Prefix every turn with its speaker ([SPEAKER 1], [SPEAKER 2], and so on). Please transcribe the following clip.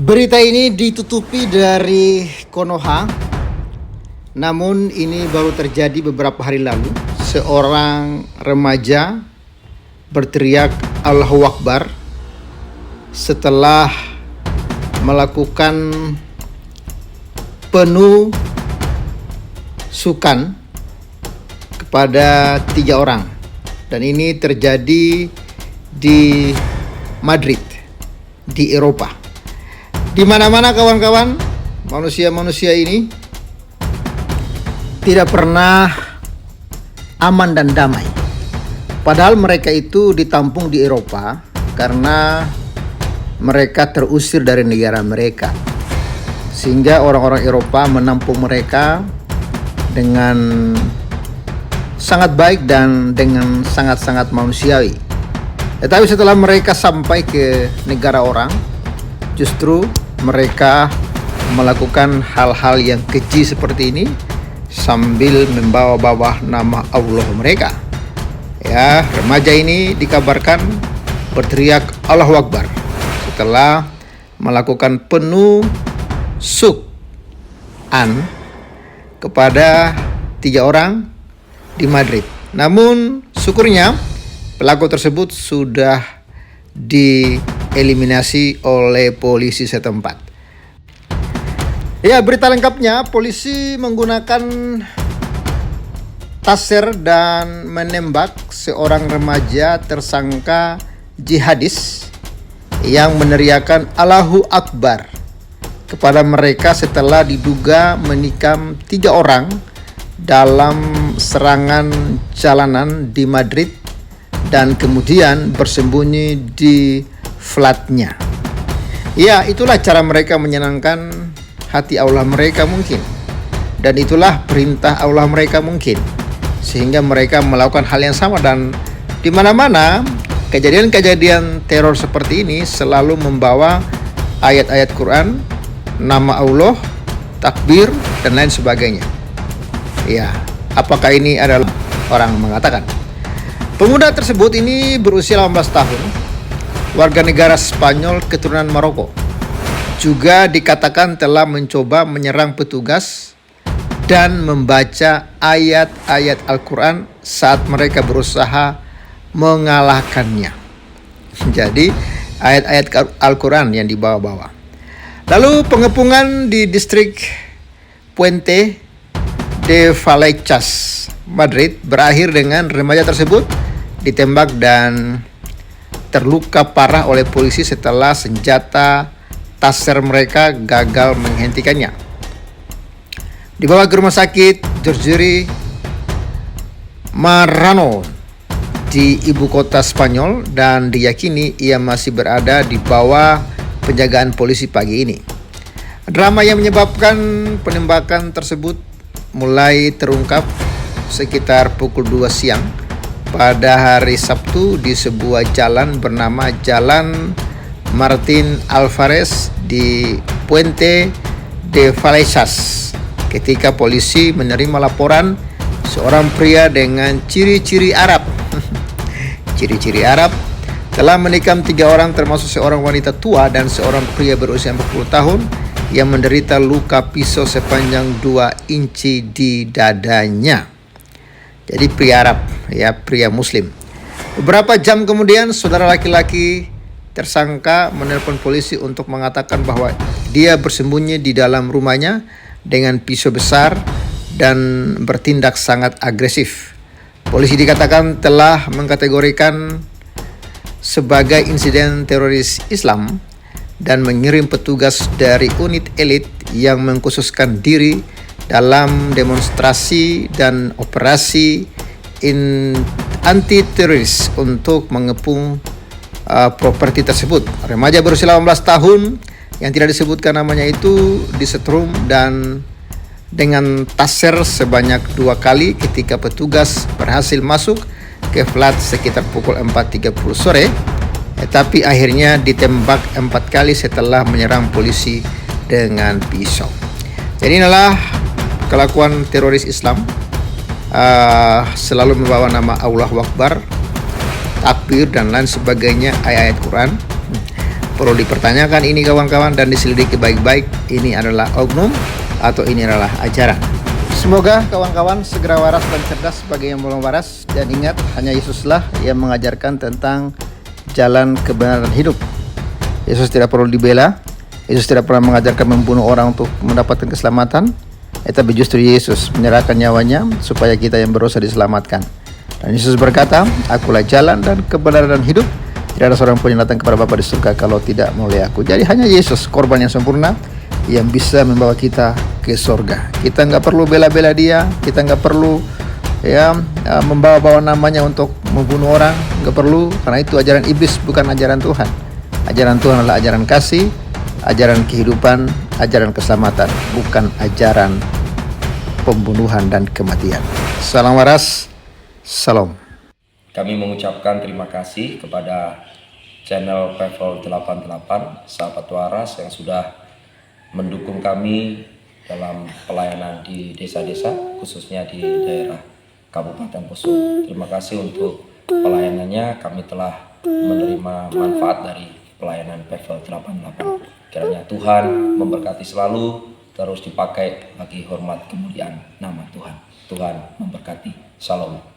[SPEAKER 1] Berita ini ditutupi dari Konoha, namun ini baru terjadi beberapa hari lalu. Seorang remaja berteriak Allahu Akbar setelah melakukan penusukan kepada 3 orang, dan ini terjadi di Madrid, di Eropa. Di mana-mana kawan-kawan, manusia-manusia ini tidak pernah aman dan damai. Padahal mereka itu ditampung di Eropa karena mereka terusir dari negara mereka. Sehingga orang-orang Eropa menampung mereka dengan sangat baik dan dengan sangat-sangat manusiawi. Tetapi setelah mereka sampai ke negara orang, justru mereka melakukan hal-hal yang keji seperti ini sambil membawa-bawa nama Allah mereka. Ya, remaja ini dikabarkan berteriak Allahu Akbar setelah melakukan penusukan kepada 3 orang di Madrid. Namun syukurnya pelaku tersebut sudah dieliminasi oleh polisi setempat. Ya, berita lengkapnya, polisi menggunakan taser dan menembak seorang remaja tersangka jihadis yang meneriakkan Allahu Akbar kepada mereka setelah diduga menikam 3 orang dalam serangan jalanan di Madrid dan kemudian bersembunyi di flatnya. Ya, itulah cara mereka menyenangkan hati Allah mereka mungkin. Dan itulah perintah Allah mereka mungkin. Sehingga mereka melakukan hal yang sama, dan di mana-mana kejadian-kejadian teror seperti ini selalu membawa ayat-ayat Quran, nama Allah, takbir, dan lain sebagainya. Ya, apakah ini adalah orang mengatakan? Pemuda tersebut ini berusia 18 tahun, warga negara Spanyol keturunan Maroko. Juga dikatakan telah mencoba menyerang petugas dan membaca ayat-ayat Al-Quran saat mereka berusaha mengalahkannya. Jadi ayat-ayat Al-Quran yang dibawa-bawa. Lalu pengepungan di distrik Puente de Vallecas, Madrid berakhir dengan remaja tersebut ditembak dan terluka parah oleh polisi setelah senjata taser mereka gagal menghentikannya. Dibawa ke rumah sakit Jorge Marrano di ibu kota Spanyol dan diyakini ia masih berada di bawah penjagaan polisi pagi ini. Drama yang menyebabkan penembakan tersebut mulai terungkap sekitar pukul 2 siang pada hari Sabtu di sebuah jalan bernama Jalan Martín Álvarez di Puente de Vallecas ketika polisi menerima laporan seorang pria dengan ciri-ciri Arab ciri-ciri Arab telah menikam 3 orang termasuk seorang wanita tua dan seorang pria berusia 40 tahun yang menderita luka pisau sepanjang 2 inci di dadanya. Jadi pria Arab, ya, pria Muslim. Beberapa jam kemudian, saudara laki-laki tersangka menelpon polisi untuk mengatakan bahwa dia bersembunyi di dalam rumahnya dengan pisau besar dan bertindak sangat agresif. Polisi dikatakan telah mengkategorikan sebagai insiden teroris Islam dan mengirim petugas dari unit elit yang mengkhususkan diri dalam demonstrasi dan operasi anti-teroris untuk mengepung properti tersebut. Remaja berusia 18 tahun yang tidak disebutkan namanya itu disetrum dan dengan taser sebanyak 2 kali ketika petugas berhasil masuk ke flat sekitar pukul 4.30 sore, tapi akhirnya ditembak 4 kali setelah menyerang polisi dengan pisau. Jadi inilah kelakuan teroris Islam, selalu membawa nama Allahu Akbar, takbir dan lain sebagainya, ayat-ayat Quran. perlu dipertanyakan ini kawan-kawan dan diselidiki baik-baik, ini adalah oknum atau ini adalah ajaran. Semoga kawan-kawan segera waras dan cerdas bagi yang belum waras, dan ingat hanya Yesuslah yang mengajarkan tentang jalan kebenaran hidup. Yesus tidak perlu dibela, Yesus tidak pernah mengajarkan membunuh orang untuk mendapatkan keselamatan, tapi justru Yesus menyerahkan nyawanya supaya kita yang berdosa diselamatkan. Dan Yesus berkata, "Akulah jalan dan kebenaran dan hidup. Tidak ada seorang pun yang datang kepada Bapa di surga kalau tidak melalui Aku." Jadi hanya Yesus, korban yang sempurna, yang bisa membawa kita ke surga. Kita nggak perlu bela-bela Dia, kita nggak perlu membawa-bawa namanya untuk membunuh orang, nggak perlu, karena itu ajaran iblis, bukan ajaran Tuhan. Ajaran Tuhan adalah ajaran kasih, ajaran kehidupan, ajaran keselamatan, bukan ajaran pembunuhan dan kematian. Salam waras, salam.
[SPEAKER 2] Kami mengucapkan terima kasih kepada channel Pevel 88, sahabat waras yang sudah mendukung kami dalam pelayanan di desa-desa, khususnya di daerah Kabupaten Poso. Terima kasih untuk pelayanannya, kami telah menerima manfaat dari pelayanan Pevel 88. Kiranya Tuhan memberkati selalu, terus dipakai bagi hormat kemuliaan nama Tuhan. Tuhan memberkati. Shalom.